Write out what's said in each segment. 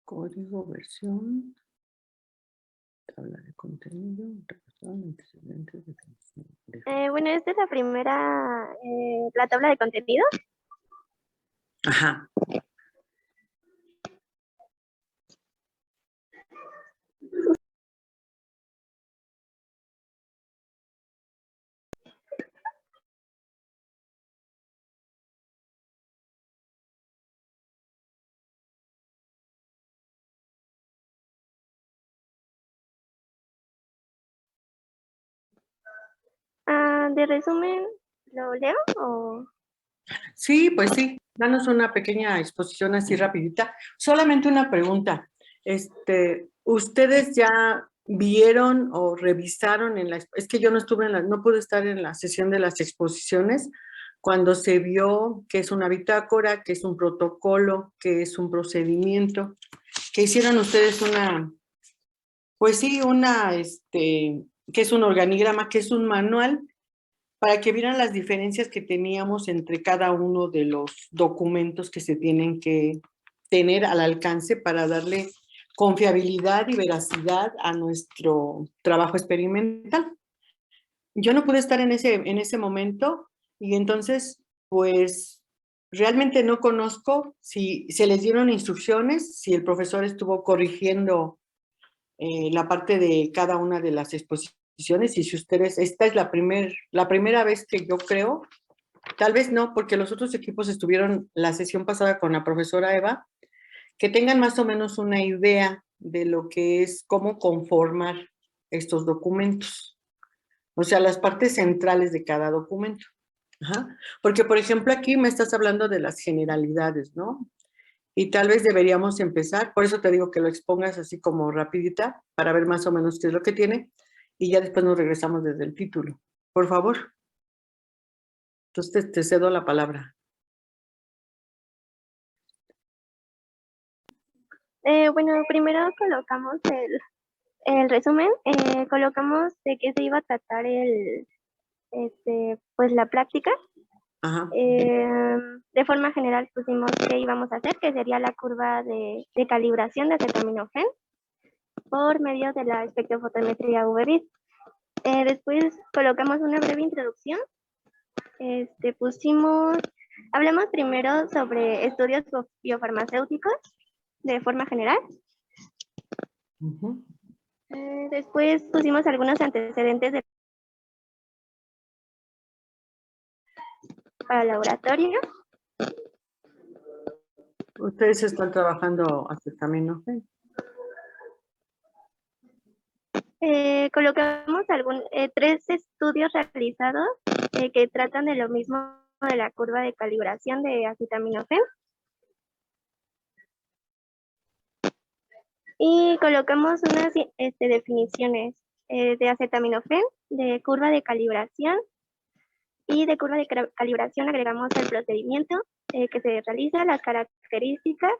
Código, versión, tabla de contenido, antecedentes, definición. Bueno, esta es la primera, la tabla de contenido. Ajá. De resumen, ¿lo leo o...? Sí, pues sí. Danos una pequeña exposición así rapidita. Solamente una pregunta. ¿Ustedes ya vieron o revisaron es que yo no estuve no pude estar en la sesión de las exposiciones cuando se vio que es una bitácora, que es un protocolo, que es un procedimiento, que hicieron ustedes pues sí, que es un organigrama, que es un manual, para que vieran las diferencias que teníamos entre cada uno de los documentos que se tienen que tener al alcance para darle confiabilidad y veracidad a nuestro trabajo experimental. Yo no pude estar en ese momento y entonces, pues, realmente no conozco si se les dieron instrucciones, si el profesor estuvo corrigiendo la parte de cada una de las exposiciones y si ustedes, esta es la primera vez que yo creo, tal vez no, porque los otros equipos estuvieron la sesión pasada con la profesora Eva, que tengan más o menos una idea de lo que es cómo conformar estos documentos, o sea, las partes centrales de cada documento. Ajá. Porque, por ejemplo, aquí me estás hablando de las generalidades, ¿no? Y tal vez deberíamos empezar, por eso te digo que lo expongas así como rapidita, para ver más o menos qué es lo que tiene, y ya después nos regresamos desde el título. Por favor. Entonces te cedo la palabra. Bueno, primero colocamos el resumen, colocamos de qué se iba a tratar pues la práctica. Ajá. De forma general pusimos qué íbamos a hacer, que sería la curva de calibración de acetaminofén por medio de la espectrofotometría UV-Vis. Después colocamos una breve introducción. Hablamos primero sobre estudios biofarmacéuticos de forma general. Después pusimos algunos antecedentes para el laboratorio. Ustedes están trabajando acetaminofén. Colocamos 3 estudios realizados que tratan de lo mismo de la curva de calibración de acetaminofén. Y colocamos unas definiciones de acetaminofén, de curva de calibración, y de curva de calibración agregamos el procedimiento que se realiza, las características,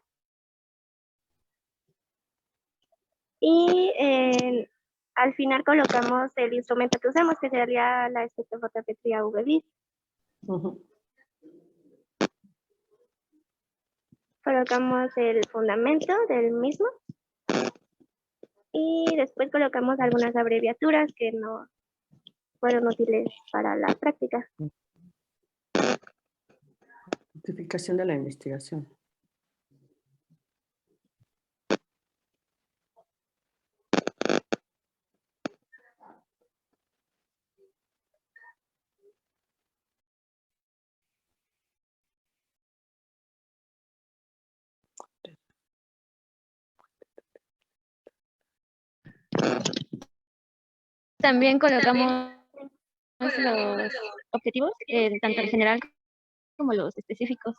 y al final colocamos el instrumento que usamos, que sería la espectrofotometría UV-Vis. Colocamos el fundamento del mismo y después colocamos algunas abreviaturas que no fueron útiles para la práctica. Justificación de la investigación. También colocamos los objetivos, tanto el general como los específicos.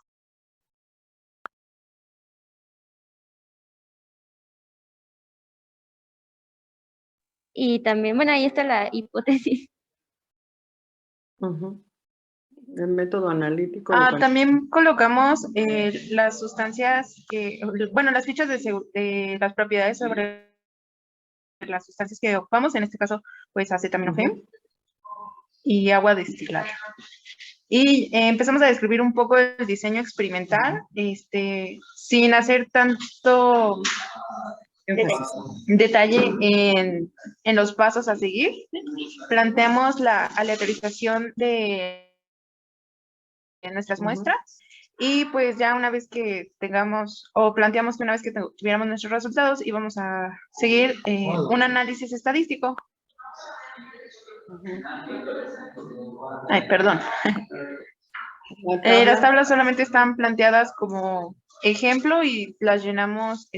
Y también, bueno, ahí está la hipótesis. El método analítico. También colocamos las sustancias bueno, las fichas de las propiedades sobre las sustancias que ocupamos, en este caso, pues acetaminofén y agua destilada. Y empezamos a describir un poco el diseño experimental, sin hacer tanto detalle en los pasos a seguir. Planteamos la aleatorización de nuestras muestras y pues ya una vez que tengamos, o planteamos que una vez que tuviéramos nuestros resultados, íbamos a seguir un análisis estadístico. Ay, perdón. Las tablas solamente están planteadas como ejemplo y las llenamos,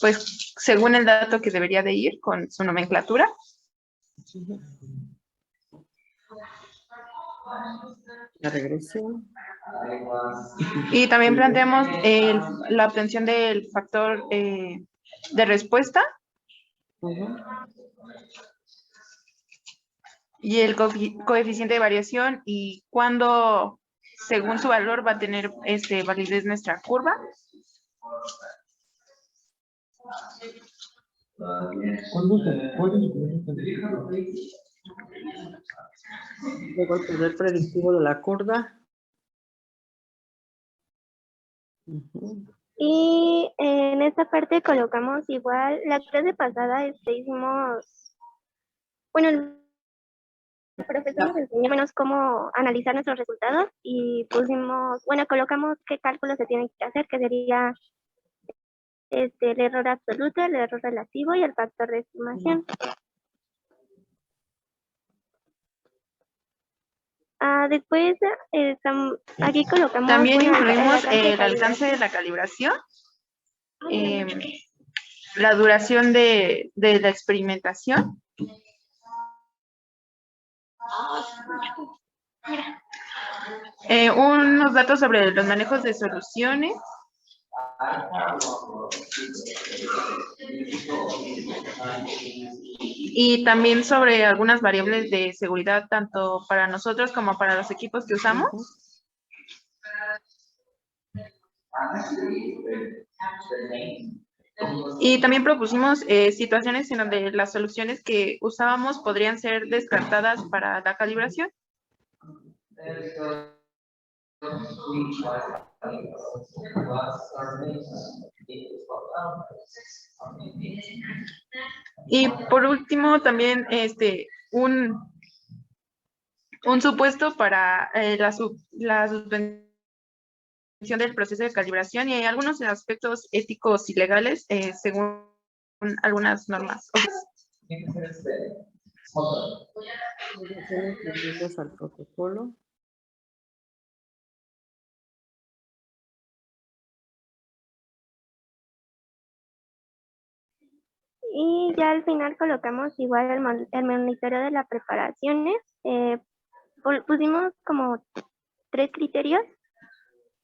pues, según el dato que debería de ir con su nomenclatura. La regresión. Y también planteamos la obtención del factor de respuesta. Y el coeficiente de variación y cuándo, según su valor, va a tener validez nuestra curva. Luego el poder predictivo de la curva. Y en esta parte colocamos igual, la clase pasada hicimos, bueno, el profesor nos enseñó menos cómo analizar nuestros resultados y pusimos, bueno, colocamos qué cálculos se tienen que hacer, que sería el error absoluto, el error relativo y el factor de estimación. Después, aquí colocamos... También incluimos el alcance alcance de la calibración, la duración de la experimentación. Unos datos sobre los manejos de soluciones. Y también sobre algunas variables de seguridad, tanto para nosotros como para los equipos que usamos. Y también propusimos situaciones en donde las soluciones que usábamos podrían ser descartadas para la calibración. Y por último, también un supuesto para la suspensión del proceso de calibración y hay algunos aspectos éticos y legales según algunas normas. Al protocolo. Y ya al final colocamos igual el monitoreo de las preparaciones. Pusimos como 3 criterios,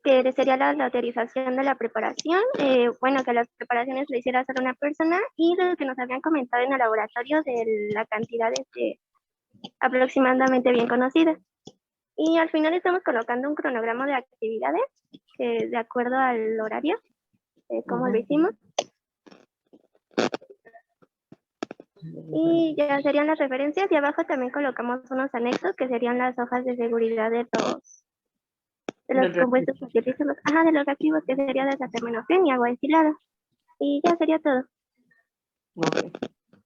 que sería la aleatorización de la preparación, bueno, que las preparaciones lo hiciera solo una persona, y lo que nos habían comentado en el laboratorio de la cantidad aproximadamente bien conocida. Y al final estamos colocando un cronograma de actividades, que de acuerdo al horario, como lo hicimos. Y ya serían las referencias, y abajo también colocamos unos anexos que serían las hojas de seguridad de los compuestos que utilizan de los reactivos, que sería desaterminación y agua destilada. Y ya sería todo. Okay.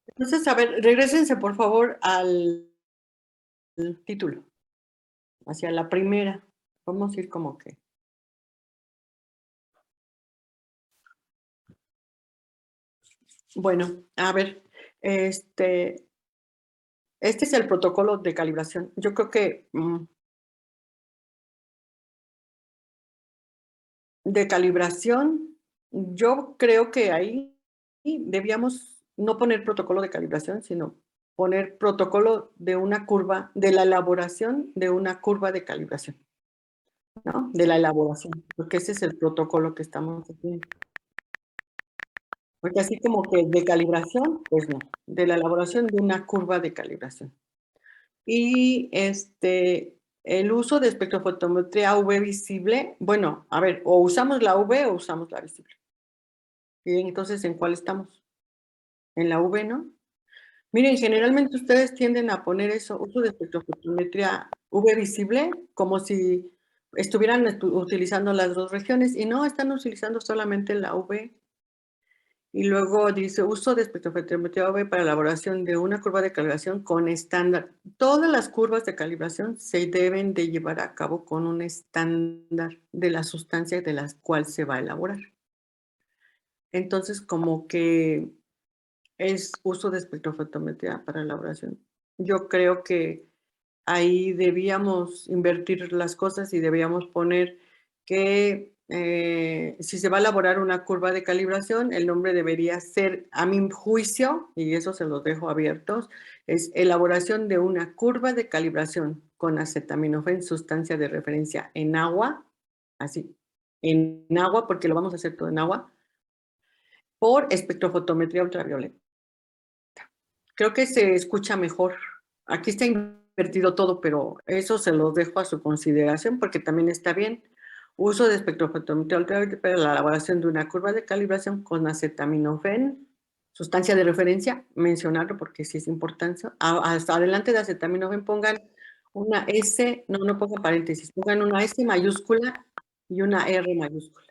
Entonces, a ver, regrésense por favor al título, hacia la primera. Vamos a ir como que. Bueno, a ver, este es el protocolo de calibración. Yo creo que de calibración, yo creo que ahí debíamos no poner protocolo de calibración, sino poner protocolo de una curva, de la elaboración de una curva de calibración, ¿no? De la elaboración, porque ese es el protocolo que estamos haciendo. Porque así como que de calibración, pues no, de la elaboración de una curva de calibración. Y el uso de espectrofotometría UV visible, bueno, a ver, o usamos la UV o usamos la visible. Y entonces, ¿en cuál estamos? En la UV, ¿no? Miren, generalmente ustedes tienden a poner eso, uso de espectrofotometría V visible, como si estuvieran utilizando las dos regiones, y no, están utilizando solamente la V. Y luego dice, uso de espectrofotometría UV para elaboración de una curva de calibración con estándar. Todas las curvas de calibración se deben de llevar a cabo con un estándar de la sustancia de la cual se va a elaborar. Entonces, como que es uso de espectrofotometría para elaboración. Yo creo que ahí debíamos invertir las cosas y debíamos poner que si se va a elaborar una curva de calibración, el nombre debería ser, a mi juicio, y eso se los dejo abiertos, es elaboración de una curva de calibración con acetaminofén, sustancia de referencia en agua, así, en agua, porque lo vamos a hacer todo en agua, por espectrofotometría ultravioleta. Creo que se escucha mejor. Aquí está invertido todo, pero eso se lo dejo a su consideración porque también está bien. Uso de espectrofotometría ultravioleta para la elaboración de una curva de calibración con acetaminofén, sustancia de referencia, mencionarlo porque sí es importante. Hasta adelante de acetaminofén pongan una S, no pongan paréntesis, pongan una S mayúscula y una R mayúscula.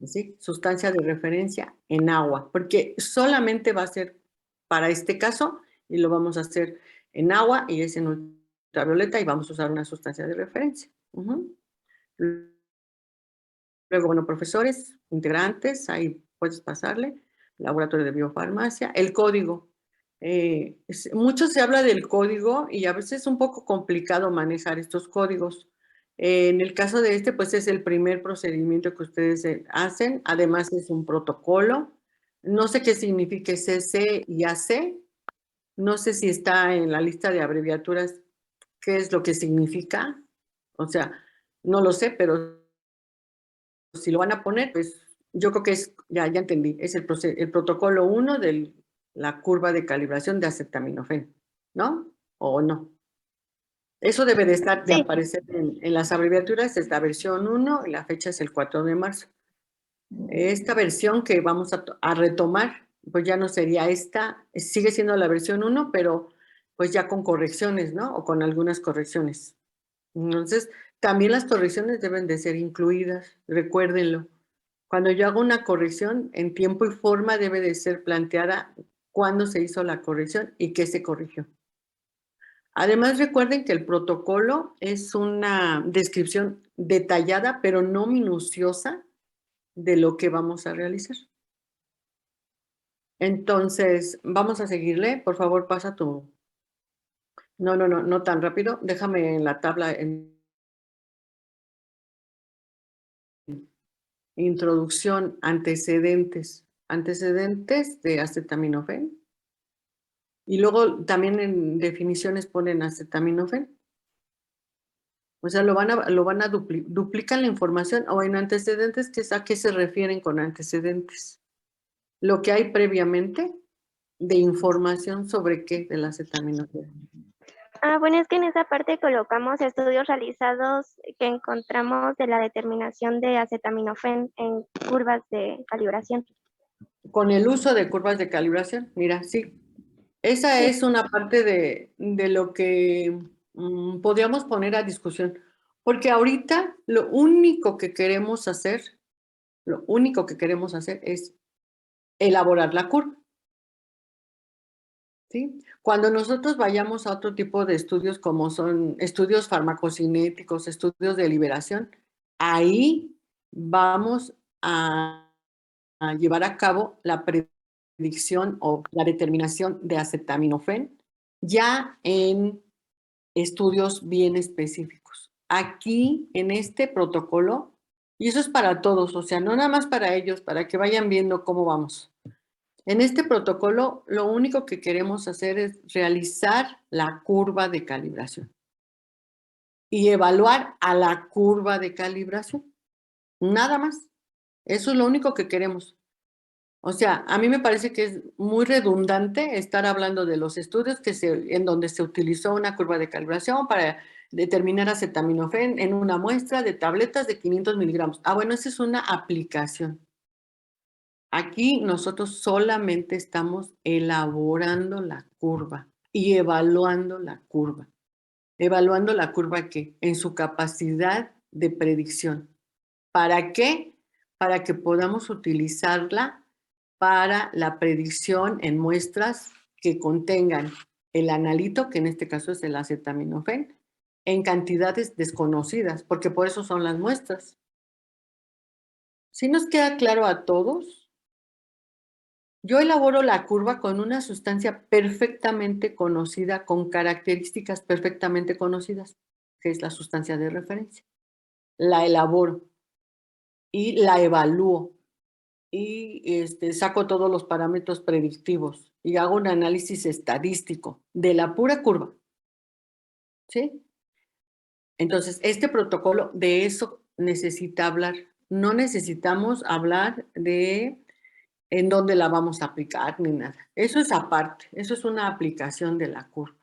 ¿Sí? Sustancia de referencia en agua, porque solamente va a ser para este caso y lo vamos a hacer en agua y es en ultravioleta y vamos a usar una sustancia de referencia. Luego, bueno, profesores, integrantes, ahí puedes pasarle, laboratorio de biofarmacia, el código. Mucho se habla del código y a veces es un poco complicado manejar estos códigos. En el caso de este, pues es el primer procedimiento que ustedes hacen, además es un protocolo. No sé qué significa CC y AC, no sé si está en la lista de abreviaturas, qué es lo que significa, o sea, no lo sé, pero si lo van a poner, pues yo creo que es, ya entendí, es el protocolo 1 de la curva de calibración de acetaminofén, ¿no? ¿O no? Eso debe de estar, de Sí, aparecer en las abreviaturas, es la versión 1 y la fecha es el 4 de marzo. Esta versión que vamos a retomar, pues ya no sería esta, sigue siendo la versión 1, pero pues ya con correcciones, ¿no? O con algunas correcciones. Entonces, también las correcciones deben de ser incluidas, recuérdenlo. Cuando yo hago una corrección, en tiempo y forma debe de ser planteada cuándo se hizo la corrección y qué se corrigió. Además, recuerden que el protocolo es una descripción detallada, pero no minuciosa, de lo que vamos a realizar. Entonces, vamos a seguirle. Por favor, pasa tu... No tan rápido. Déjame en la tabla en introducción, antecedentes de acetaminofén. Y luego también en definiciones ponen acetaminofén. O sea, lo van a duplican la información o en antecedentes, que es a qué se refieren con antecedentes. Lo que hay previamente de información sobre qué del acetaminofén. bueno, es que en esa parte colocamos estudios realizados que encontramos de la determinación de acetaminofén en curvas de calibración. Con el uso de curvas de calibración, mira, sí. Esa Sí. es una parte de lo que podríamos poner a discusión. Porque ahorita lo único que queremos hacer es elaborar la curva. ¿Sí? Cuando nosotros vayamos a otro tipo de estudios como son estudios farmacocinéticos, estudios de liberación, ahí vamos a llevar a cabo la predicción o la determinación de acetaminofén ya en estudios bien específicos. Aquí, en este protocolo, y eso es para todos, o sea, no nada más para ellos, para que vayan viendo cómo vamos. En este protocolo, lo único que queremos hacer es realizar la curva de calibración y evaluar a la curva de calibración. Nada más. Eso es lo único que queremos. O sea, a mí me parece que es muy redundante estar hablando de los estudios en donde se utilizó una curva de calibración para determinar acetaminofén en una muestra de tabletas de 500 miligramos. Bueno, esa es una aplicación. Aquí nosotros solamente estamos elaborando la curva y evaluando la curva. Evaluando la curva ¿qué? En su capacidad de predicción. ¿Para qué? Para que podamos utilizarla para la predicción en muestras que contengan el analito, que en este caso es el acetaminofén, en cantidades desconocidas, porque por eso son las muestras. ¿Sí nos queda claro a todos? Yo elaboro la curva con una sustancia perfectamente conocida, con características perfectamente conocidas, que es la sustancia de referencia. La elaboro y la evalúo y saco todos los parámetros predictivos y hago un análisis estadístico de la pura curva. ¿Sí? Entonces, este protocolo de eso necesita hablar. No necesitamos hablar de en dónde la vamos a aplicar ni nada. Eso es aparte, eso es una aplicación de la curva.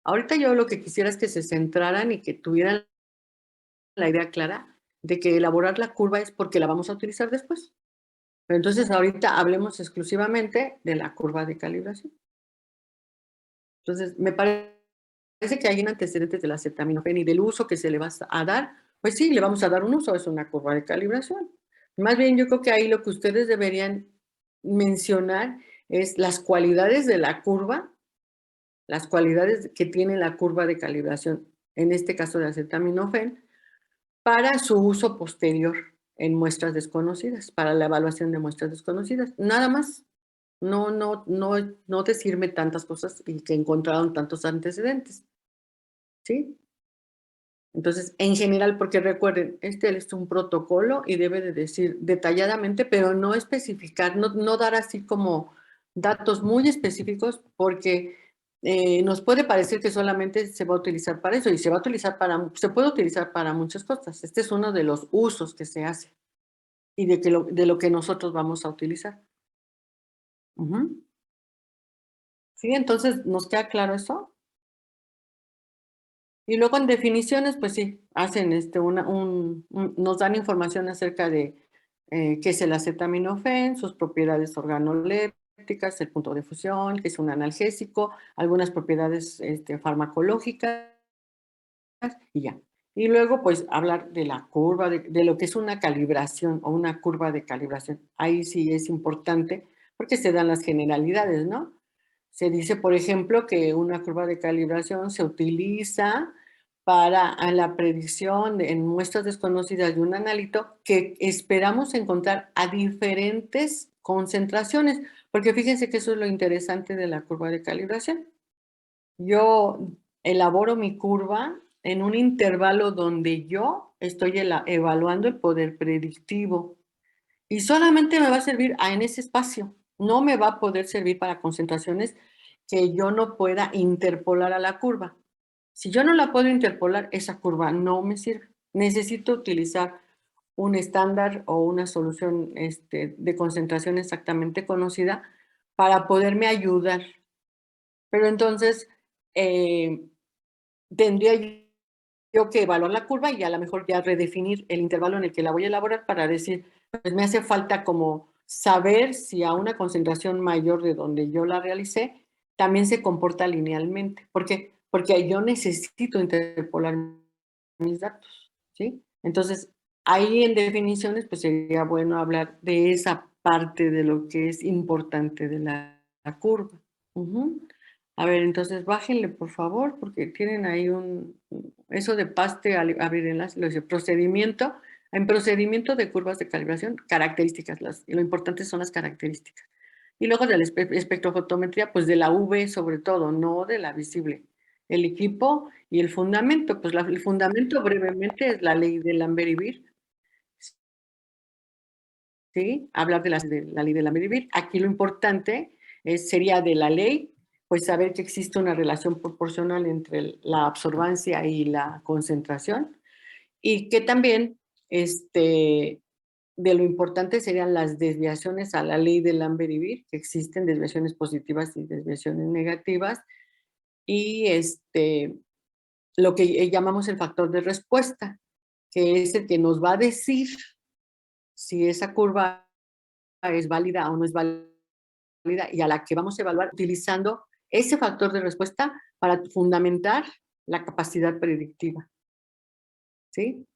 Ahorita yo lo que quisiera es que se centraran y que tuvieran la idea clara de que elaborar la curva es porque la vamos a utilizar después. Pero entonces ahorita hablemos exclusivamente de la curva de calibración. Entonces, me parece que hay un antecedente de la acetaminofén y del uso que se le va a dar. Pues sí, le vamos a dar un uso, es una curva de calibración. Más bien, yo creo que ahí lo que ustedes deberían mencionar es las cualidades de la curva, las cualidades que tiene la curva de calibración, en este caso de acetaminofén, para su uso posterior en muestras desconocidas, para la evaluación de muestras desconocidas. Nada más. No decirme tantas cosas y que encontraron tantos antecedentes. ¿Sí? Entonces, en general, porque recuerden, este es un protocolo y debe de decir detalladamente, pero no especificar, no dar así como datos muy específicos, porque nos puede parecer que solamente se va a utilizar para eso y se puede utilizar para muchas cosas. Este es uno de los usos que se hace y de lo que nosotros vamos a utilizar. ¿Sí? Entonces, ¿nos queda claro eso? Y luego en definiciones, pues sí, hacen nos dan información acerca de qué es el acetaminofén, sus propiedades organolépticas, el punto de fusión, que es un analgésico, algunas propiedades farmacológicas y ya. Y luego, pues, hablar de la curva, de lo que es una calibración o una curva de calibración. Ahí sí es importante porque se dan las generalidades, ¿no? Se dice, por ejemplo, que una curva de calibración se utiliza para la predicción en muestras desconocidas de un analito que esperamos encontrar a diferentes concentraciones, porque fíjense que eso es lo interesante de la curva de calibración. Yo elaboro mi curva en un intervalo donde yo estoy evaluando el poder predictivo y solamente me va a servir en ese espacio. No me va a poder servir para concentraciones que yo no pueda interpolar a la curva. Si yo no la puedo interpolar, esa curva no me sirve. Necesito utilizar un estándar o una solución de concentración exactamente conocida para poderme ayudar. Pero entonces, tendría yo que evaluar la curva y a lo mejor ya redefinir el intervalo en el que la voy a elaborar para decir, pues me hace falta como saber si a una concentración mayor de donde yo la realicé, también se comporta linealmente. ¿Por qué? Porque yo necesito interpolar mis datos, ¿sí? Entonces, ahí en definiciones, pues sería bueno hablar de esa parte de lo que es importante de la curva. A ver, entonces bájenle, por favor, porque tienen ahí eso de paste, abrir enlace, lo dice, procedimiento. En procedimiento de curvas de calibración, características, lo importante son las características. Y luego de la espectrofotometría, pues de la UV sobre todo, no de la visible. El equipo y el fundamento, pues el fundamento brevemente es la ley de Lambert y Beer, ¿sí? Hablar de la ley de Lambert y Beer. Aquí lo importante sería de la ley, pues saber que existe una relación proporcional entre la absorbancia y la concentración y que también de lo importante serían las desviaciones a la ley de Lambert y Beer, que existen desviaciones positivas y desviaciones negativas, y lo que llamamos el factor de respuesta, que es el que nos va a decir si esa curva es válida o no es válida y a la que vamos a evaluar utilizando ese factor de respuesta para fundamentar la capacidad predictiva, ¿sí?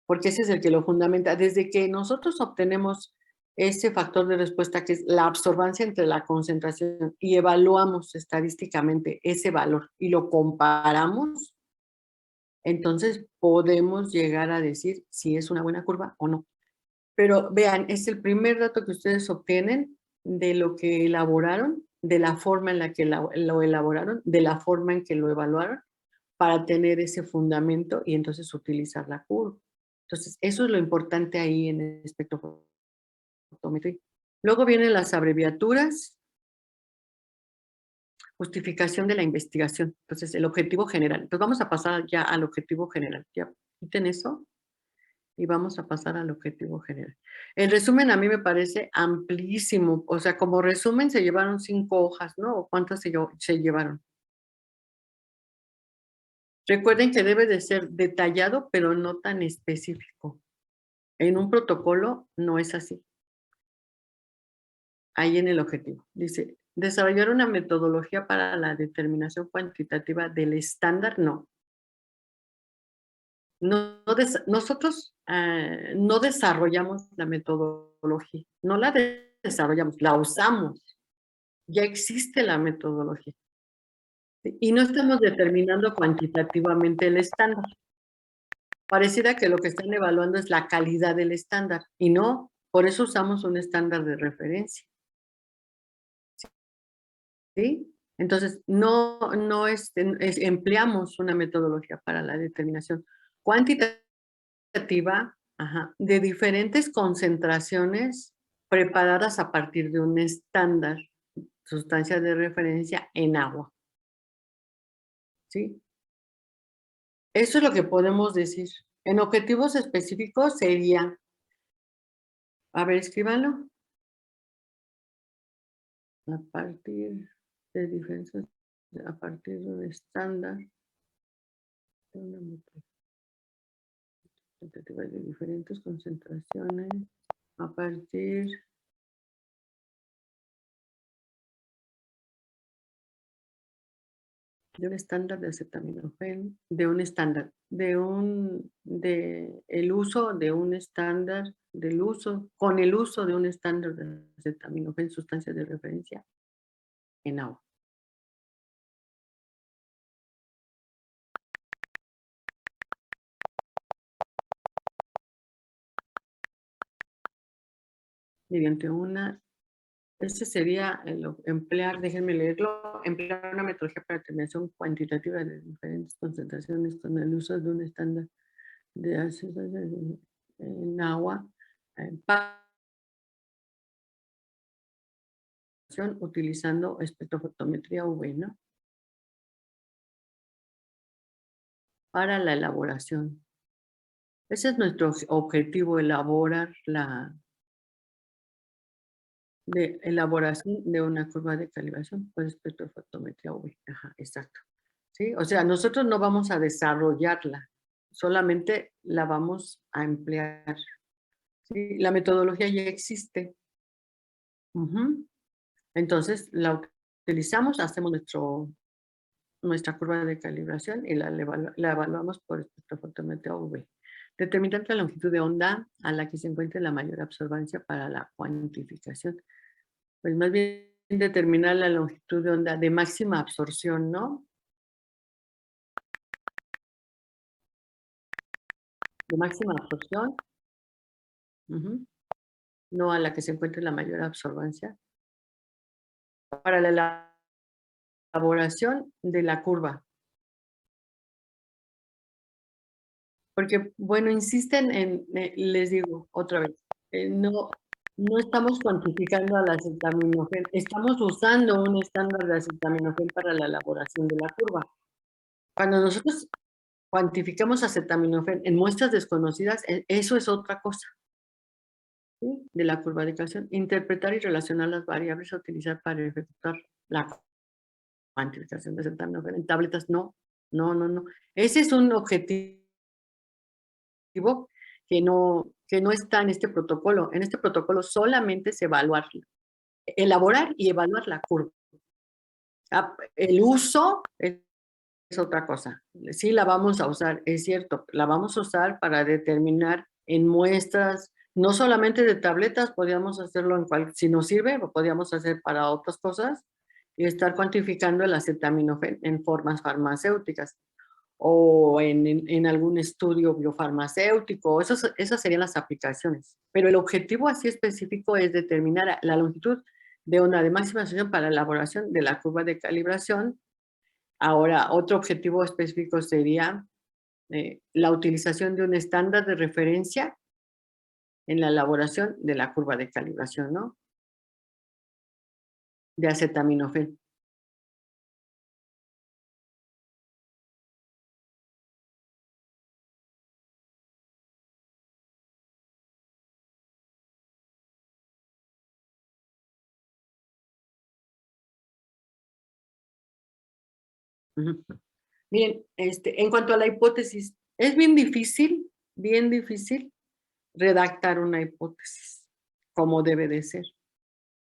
Porque ese es el que lo fundamenta. Desde que nosotros obtenemos ese factor de respuesta, que es la absorbancia entre la concentración, y evaluamos estadísticamente ese valor y lo comparamos, entonces podemos llegar a decir si es una buena curva o no. Pero vean, es el primer dato que ustedes obtienen de lo que elaboraron, de la forma en la que lo elaboraron, de la forma en que lo evaluaron, para tener ese fundamento y entonces utilizar la curva. Entonces, eso es lo importante ahí en el espectrofotometría. Luego vienen las abreviaturas, justificación de la investigación. Entonces, el objetivo general. Entonces, vamos a pasar ya al objetivo general. Ya quiten eso y vamos a pasar al objetivo general. El resumen a mí me parece amplísimo. O sea, como resumen se llevaron 5 hojas, ¿no? ¿O cuántas se llevaron? Recuerden que debe de ser detallado, pero no tan específico. En un protocolo no es así. Ahí en el objetivo. Dice, desarrollar una metodología para la determinación cuantitativa del estándar, no. Nosotros no desarrollamos la metodología, no la desarrollamos, la usamos. Ya existe la metodología. Y no estamos determinando cuantitativamente el estándar. Pareciera que lo que están evaluando es la calidad del estándar, y no, por eso usamos un estándar de referencia. ¿Sí? Entonces, no empleamos una metodología para la determinación cuantitativa, de diferentes concentraciones preparadas a partir de un estándar, sustancia de referencia en agua. ¿Sí? Eso es lo que podemos decir. En objetivos específicos sería, a ver, escríbanlo, a partir de diferentes, a partir de un estándar, de una metodología de diferentes concentraciones, a partir de un estándar de acetaminofén, de un estándar, el uso de un estándar, con el uso de un estándar de acetaminofén, sustancia de referencia en agua. Mediante ese sería emplear, déjenme leerlo, emplear una metodología para determinación cuantitativa de diferentes concentraciones con el uso de un estándar de ácido en agua utilizando espectrofotometría UV, ¿no? Para la elaboración. Ese es nuestro objetivo, elaborar elaboración de una curva de calibración por espectrofotometría UV. Exacto. ¿Sí? O sea, nosotros no vamos a desarrollarla, solamente la vamos a emplear. ¿Sí? La metodología ya existe. Entonces, la utilizamos, hacemos nuestra curva de calibración y la evaluamos por espectrofotometría UV. Determinar la longitud de onda a la que se encuentre la mayor absorbancia para la cuantificación. Pues más bien determinar la longitud de onda de máxima absorción, ¿no? De máxima absorción. No a la que se encuentre la mayor absorbancia. Para la elaboración de la curva. Porque, bueno, insisten les digo otra vez, no estamos cuantificando al acetaminofén, estamos usando un estándar de acetaminofén para la elaboración de la curva. Cuando nosotros cuantificamos acetaminofén en muestras desconocidas, eso es otra cosa, ¿sí? De la curva de calcio. Interpretar y relacionar las variables a utilizar para efectuar la cuantificación de acetaminofén en tabletas, no. Ese es un objetivo que no está en este protocolo. En este protocolo solamente es elaborar y evaluar la curva. El uso es otra cosa. Sí la vamos a usar, es cierto, la vamos a usar para determinar en muestras, no solamente de tabletas, podríamos hacerlo en si nos sirve, lo podríamos hacer para otras cosas y estar cuantificando el acetaminofén en formas farmacéuticas o en algún estudio biofarmacéutico, esas serían las aplicaciones. Pero el objetivo así específico es determinar la longitud de onda de máxima asociación para la elaboración de la curva de calibración. Ahora, otro objetivo específico sería la utilización de un estándar de referencia en la elaboración de la curva de calibración, ¿no? De acetaminofén. Ujú. Miren, en cuanto a la hipótesis, es bien difícil redactar una hipótesis, como debe de ser.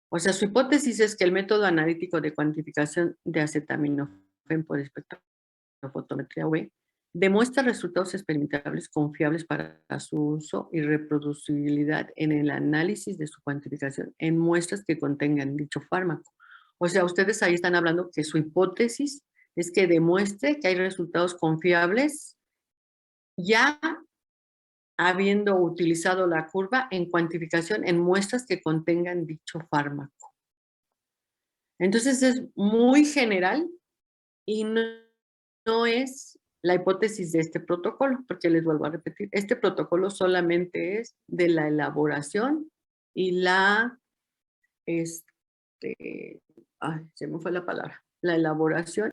O sea, su hipótesis es que el método analítico de cuantificación de acetaminofén por espectrofotometría UV demuestra resultados experimentables confiables para su uso y reproducibilidad en el análisis de su cuantificación en muestras que contengan dicho fármaco. O sea, ustedes ahí están hablando que su hipótesis es que demuestre que hay resultados confiables ya habiendo utilizado la curva en cuantificación en muestras que contengan dicho fármaco. Entonces es muy general y no es la hipótesis de este protocolo, porque les vuelvo a repetir, este protocolo solamente es de la elaboración y la, se me fue la palabra, la elaboración